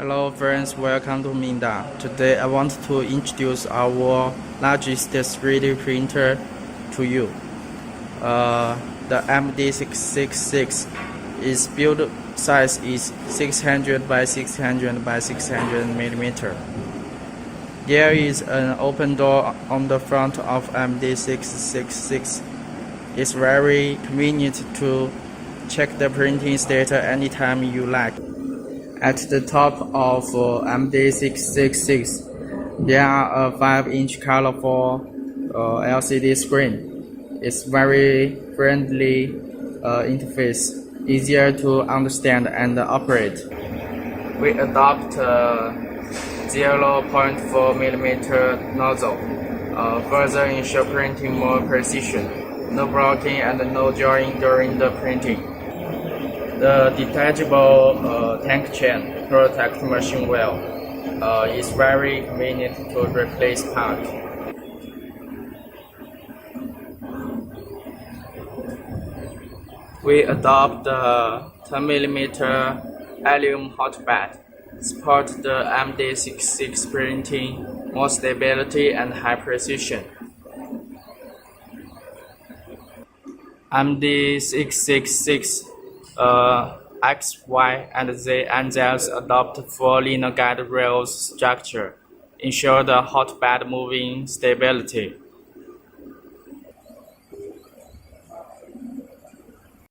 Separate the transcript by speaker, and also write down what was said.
Speaker 1: Hello friends, welcome to MINGDA. Today I want to introduce our largest 3D printer to you. The MD-666. Its build size is 600 by 600 by 600 millimeter. There is an open door on the front of MD-666. It's very convenient to check the printing status anytime you like. At the top of MD-666, there are a 5-inch colorful LCD screen. It's very friendly interface, easier to understand and operate. We adopt 0.4 millimeter nozzle, further ensure printing more precision, no blocking and no jarring during the printing. The detachable tank chain protects machine well. It's very convenient to replace parts. We adopt the 10 millimeter aluminum hot bed. Support the MD-666 printing, more stability and high precision. MD-666 X, Y, and Z angles adopt full linear guide rails structure, ensure the hotbed moving stability.